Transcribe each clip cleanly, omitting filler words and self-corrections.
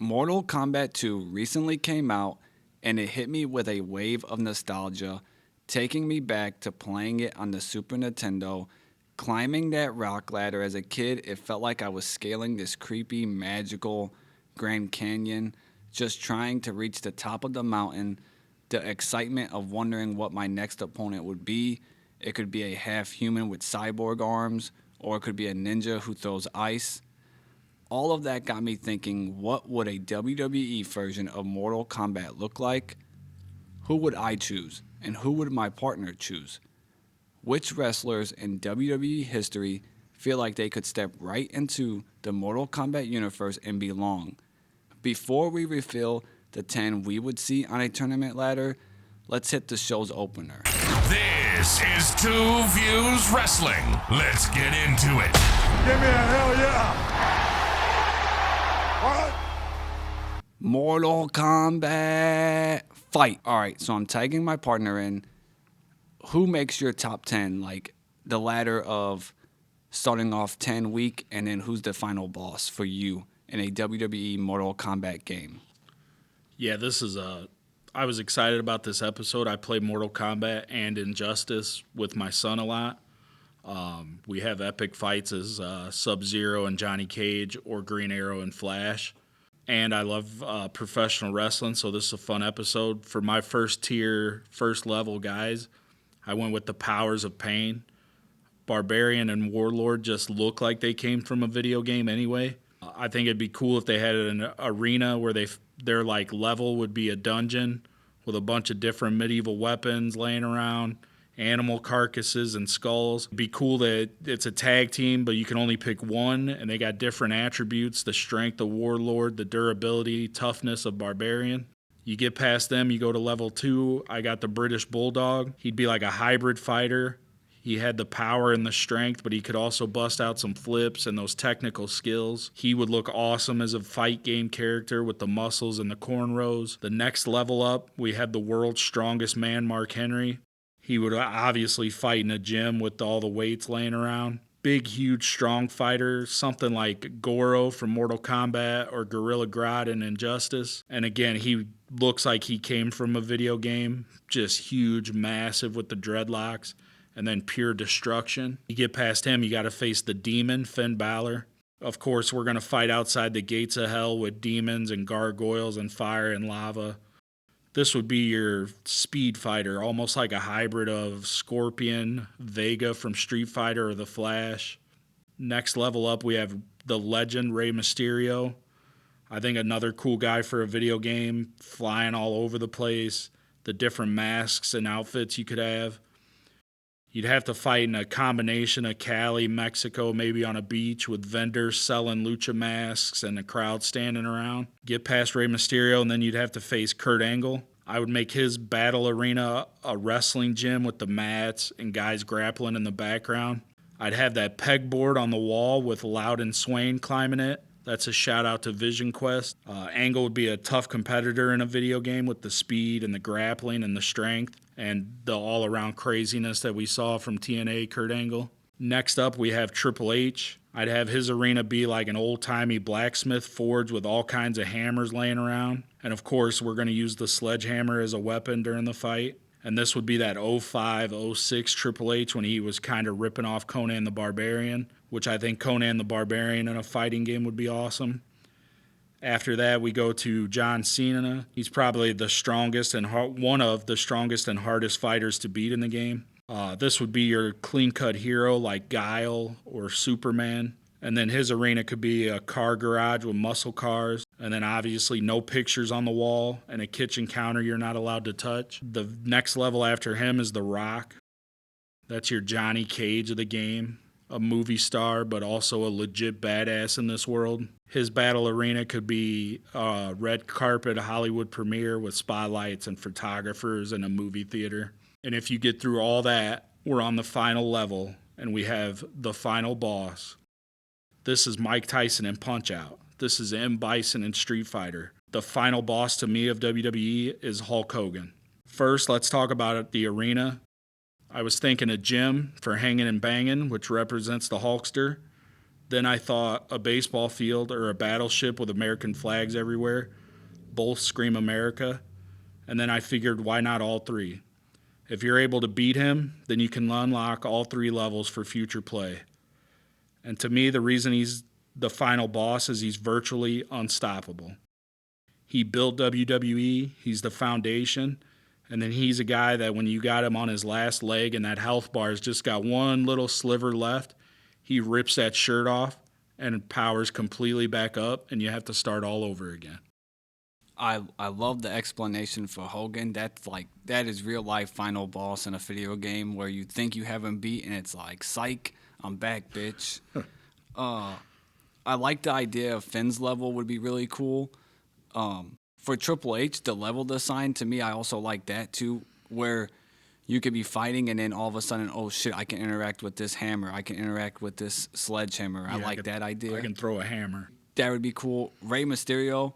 Mortal Kombat 2 recently came out and it hit me with a wave of nostalgia, taking me back to playing it on the Super Nintendo. Climbing that rock ladder as a kid, it felt like I was scaling this creepy, magical Grand Canyon, just trying to reach the top of the mountain. The excitement of wondering what my next opponent would be. It could be a half human with cyborg arms, or it could be a ninja who throws ice. All of that got me thinking, what would a WWE version of Mortal Kombat look like? Who would I choose? And who would my partner choose? Which wrestlers in WWE history feel like they could step right into the Mortal Kombat universe and belong? Before we reveal the 10 we would see on a tournament ladder, let's hit the show's opener. This is Two Views Wrestling. Let's get into it. Give me a hell yeah! What? Mortal Kombat fight. All right, so I'm tagging my partner in. Who makes your top 10? Like the ladder of starting off 10 week, and then who's the final boss for you in a WWE Mortal Kombat game? Yeah, I was excited about this episode. I play Mortal Kombat and Injustice with my son a lot. We have epic fights as Sub-Zero and Johnny Cage or Green Arrow and Flash. And I love professional wrestling, so this is a fun episode. For my first tier, first level guys, I went with the Powers of Pain. Barbarian and Warlord just look like they came from a video game anyway. I think it'd be cool if they had an arena where their like level would be a dungeon with a bunch of different medieval weapons laying around, animal carcasses and skulls. It'd be cool that it's a tag team, but you can only pick one, and they got different attributes: the strength of Warlord, the durability, toughness of Barbarian. You get past them, you go to level 2. I got the British Bulldog. He'd be like a hybrid fighter. He had the power and the strength, but he could also bust out some flips and those technical skills. He would look awesome as a fight game character with the muscles and the cornrows. The next level up, we had the world's strongest man, Mark Henry. He would obviously fight in a gym with all the weights laying around. Big, huge, strong fighter, something like Goro from Mortal Kombat or Gorilla Grodd in Injustice. And again, he looks like he came from a video game, just huge, massive with the dreadlocks, and then pure destruction. You get past him, you got to face the demon, Finn Balor. Of course, we're going to fight outside the gates of hell with demons and gargoyles and fire and lava. This would be your speed fighter, almost like a hybrid of Scorpion, Vega from Street Fighter, or The Flash. Next level up, we have the legend Rey Mysterio. I think another cool guy for a video game, flying all over the place, the different masks and outfits you could have. You'd have to fight in a combination of Cali, Mexico, maybe on a beach with vendors selling lucha masks and a crowd standing around. Get past Rey Mysterio, and then you'd have to face Kurt Angle. I would make his battle arena a wrestling gym with the mats and guys grappling in the background. I'd have that pegboard on the wall with Loud and Swain climbing it. That's a shout out to Vision Quest. Angle would be a tough competitor in a video game with the speed and the grappling and the strength and the all-around craziness that we saw from TNA Kurt Angle. Next up, we have Triple H. I'd have his arena be like an old-timey blacksmith forge with all kinds of hammers laying around. And of course, we're going to use the sledgehammer as a weapon during the fight. And this would be that 05, 06 Triple H when he was kind of ripping off Conan the Barbarian, which I think Conan the Barbarian in a fighting game would be awesome. After that, we go to John Cena. He's probably the strongest and one of the strongest and hardest fighters to beat in the game. This would be your clean-cut hero like Guile or Superman. And then his arena could be a car garage with muscle cars. And then obviously no pictures on the wall and a kitchen counter you're not allowed to touch. The next level after him is The Rock. That's your Johnny Cage of the game. A movie star, but also a legit badass in this world. His battle arena could be a red carpet Hollywood premiere with spotlights and photographers and a movie theater. And if you get through all that, we're on the final level, and we have the final boss. This is Mike Tyson in Punch-Out. This is M. Bison in Street Fighter. The final boss to me of WWE is Hulk Hogan. First, let's talk about the arena. I was thinking a gym for hanging and banging, which represents the Hulkster. Then I thought a baseball field or a battleship with American flags everywhere. Both scream America. And then I figured, why not all three? If you're able to beat him, then you can unlock all three levels for future play. And to me, the reason he's the final boss is he's virtually unstoppable. He built WWE, he's the foundation, and then he's a guy that when you got him on his last leg and that health bar's just got one little sliver left, he rips that shirt off and powers completely back up, and you have to start all over again. I love the explanation for Hogan. That is real life final boss in a video game where you think you have him beat and it's like, psych, I'm back, bitch. I like the idea of Finn's level would be really cool. For Triple H, the level design, to me, I also like that too, where you could be fighting and then all of a sudden, oh shit, I can interact with this hammer. I can interact with this sledgehammer. I like that idea. I can throw a hammer. That would be cool. Rey Mysterio,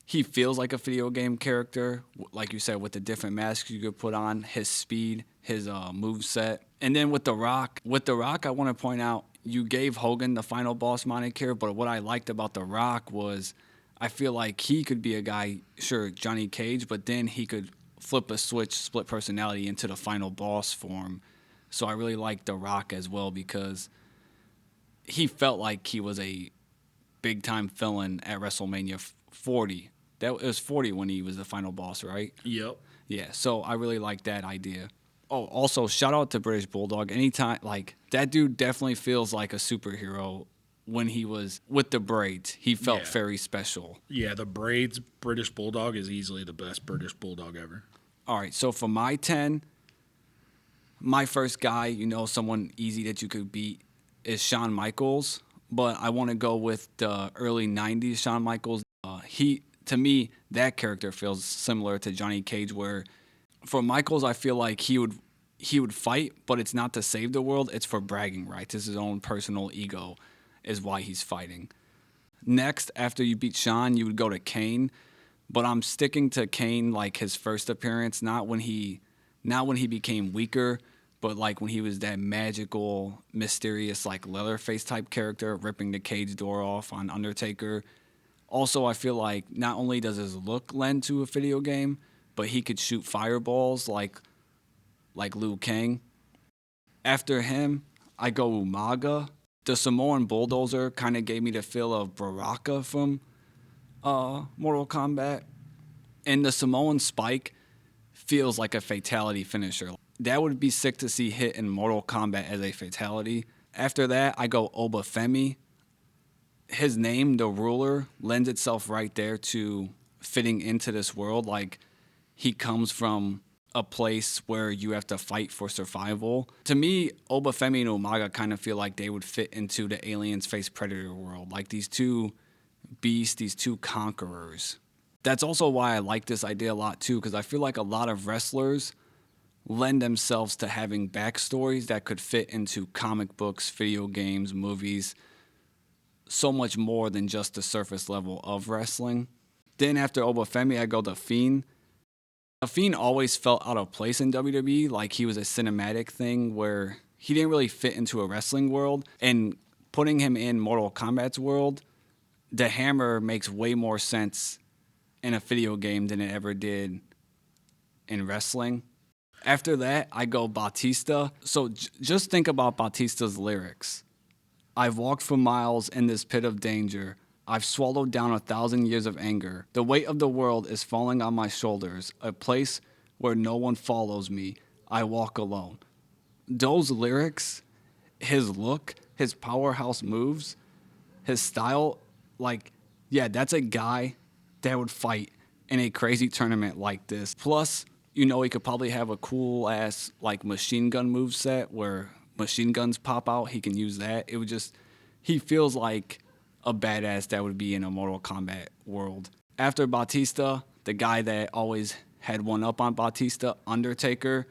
he feels like a video game character, like you said, with the different masks you could put on, his speed, his moveset. And then with The Rock, I want to point out, you gave Hogan the final boss moniker, but what I liked about The Rock was I feel like he could be a guy, sure, Johnny Cage, but then he could flip a switch, split personality into the final boss form. So I really like The Rock as well because he felt like he was a big-time villain at WrestleMania 40. It was 40 when he was the final boss, right? Yep. Yeah, so I really like that idea. Oh, also, shout out to British Bulldog. Anytime, like, that dude definitely feels like a superhero when he was with the braids. He felt very special. Yeah, the braids British Bulldog is easily the best British Bulldog ever. All right, so for my 10, my first guy, someone easy that you could beat is Shawn Michaels, but I want to go with the early 90s Shawn Michaels. To me, that character feels similar to Johnny Cage, where for Michaels, I feel like he would fight, but it's not to save the world, it's for bragging rights. It's his own personal ego is why he's fighting. Next, after you beat Shawn, you would go to Kane, but I'm sticking to Kane like his first appearance, not when he became weaker, but like when he was that magical, mysterious, like Leatherface type character, ripping the cage door off on Undertaker. Also, I feel like not only does his look lend to a video game, but he could shoot fireballs like Liu Kang. After him, I go Umaga. The Samoan Bulldozer kind of gave me the feel of Baraka from Mortal Kombat. And the Samoan Spike feels like a fatality finisher. That would be sick to see hit in Mortal Kombat as a fatality. After that, I go Obafemi. His name, the ruler, lends itself right there to fitting into this world. Like, he comes from a place where you have to fight for survival. To me, Obafemi and Umaga kind of feel like they would fit into the Aliens Face Predator world. Like these two beasts, these two conquerors. That's also why I like this idea a lot too, because I feel like a lot of wrestlers lend themselves to having backstories that could fit into comic books, video games, movies, so much more than just the surface level of wrestling. Then after Obafemi, I go to Fiend. The Fiend always felt out of place in WWE, like he was a cinematic thing where he didn't really fit into a wrestling world. And putting him in Mortal Kombat's world, the hammer makes way more sense in a video game than it ever did in wrestling. After that, I go Batista. So just think about Batista's lyrics. I've walked for miles in this pit of danger. I've swallowed down 1,000 years of anger. The weight of the world is falling on my shoulders, a place where no one follows me. I walk alone. Those lyrics, his look, his powerhouse moves, his style, that's a guy that would fight in a crazy tournament like this. Plus, he could probably have a cool-ass, machine gun moveset where machine guns pop out. He can use that. He feels like a badass that would be in a Mortal Kombat world. After Batista, the guy that always had one up on Batista, Undertaker,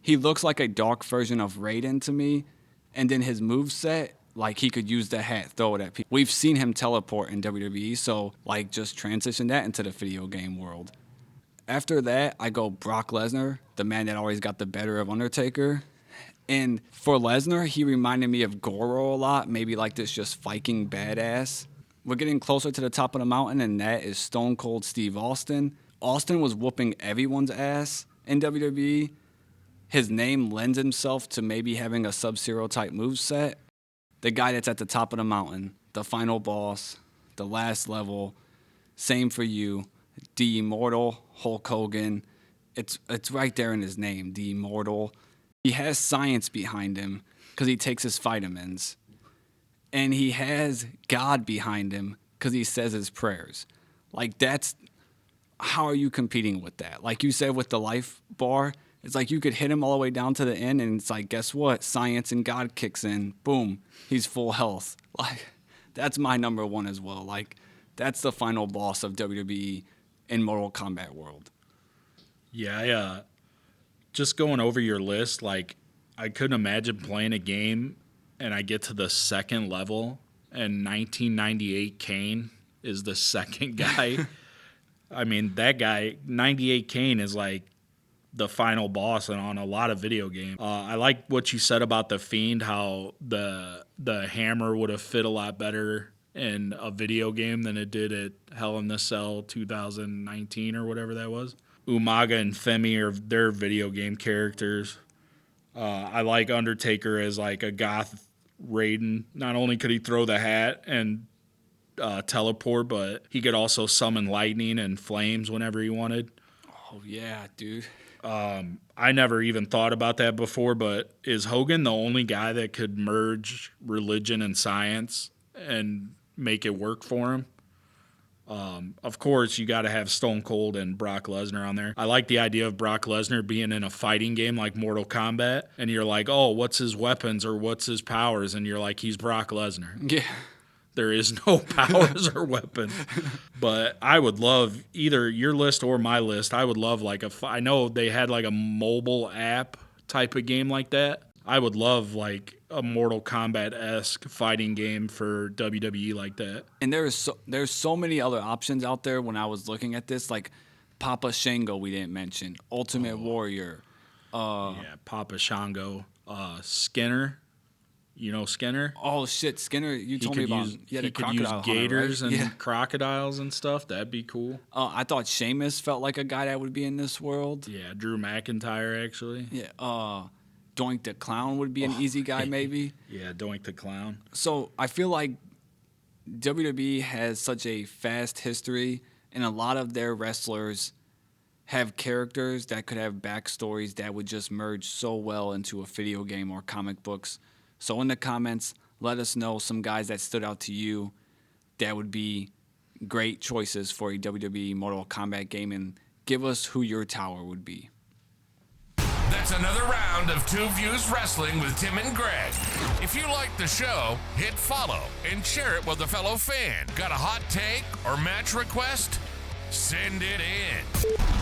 he looks like a dark version of Raiden to me. And then his moveset, he could use the hat, throw it at people. We've seen him teleport in WWE, so just transition that into the video game world. After that, I go Brock Lesnar, the man that always got the better of Undertaker. And for Lesnar, he reminded me of Goro a lot, maybe like this just Viking badass. We're getting closer to the top of the mountain, and that is Stone Cold Steve Austin. Austin was whooping everyone's ass in WWE. His name lends himself to maybe having a Sub-Zero type moveset. The guy that's at the top of the mountain, the final boss, the last level. Same for you. The Immortal, Hulk Hogan. It's right there in his name, The Immortal. He has science behind him because he takes his vitamins. And he has God behind him because he says his prayers. Like, that's, how are you competing with that? Like you said with the life bar, it's like you could hit him all the way down to the end, and it's like, guess what? Science and God kicks in. Boom. He's full health. Like, that's my number one as well. Like, that's the final boss of WWE in Mortal Kombat world. Yeah, just going over your list, like, I couldn't imagine playing a game and I get to the second level and 1998 Kane is the second guy. I mean, that guy, 98 Kane, is like the final boss on a lot of video games. I like what you said about The Fiend, how the hammer would have fit a lot better in a video game than it did at Hell in the Cell 2019 or whatever that was. Umaga and Femi are their video game characters. I like Undertaker as like a goth Raiden. Not only could he throw the hat and teleport, but he could also summon lightning and flames whenever he wanted. Oh, yeah, dude. I never even thought about that before, but is Hogan the only guy that could merge religion and science and make it work for him? Of course, you got to have Stone Cold and Brock Lesnar on there. I like the idea of Brock Lesnar being in a fighting game like Mortal Kombat, and you're like, oh, what's his weapons or what's his powers? And you're like, he's Brock Lesnar. Yeah. There is no powers or weapon. But I would love either your list or my list. I would love like I know they had like a mobile app type of game like that. I would love like a Mortal Kombat-esque fighting game for WWE like that. And there's so many other options out there when I was looking at this, like Papa Shango we didn't mention, Ultimate Warrior. Yeah, Papa Shango. Skinner. You know Skinner? Oh, shit, Skinner, you told me about he could use gators and crocodiles and stuff. That'd be cool. I thought Sheamus felt like a guy that would be in this world. Yeah, Drew McIntyre, actually. Yeah, Doink the Clown would be an easy guy, maybe. Yeah, Doink the Clown. So I feel like WWE has such a fast history, and a lot of their wrestlers have characters that could have backstories that would just merge so well into a video game or comic books. So in the comments, let us know some guys that stood out to you that would be great choices for a WWE Mortal Kombat game, and give us who your tower would be. That's another round of Two Views Wrestling with Tim and Greg. If you like the show, hit follow and share it with a fellow fan. Got a hot take or match request? Send it in.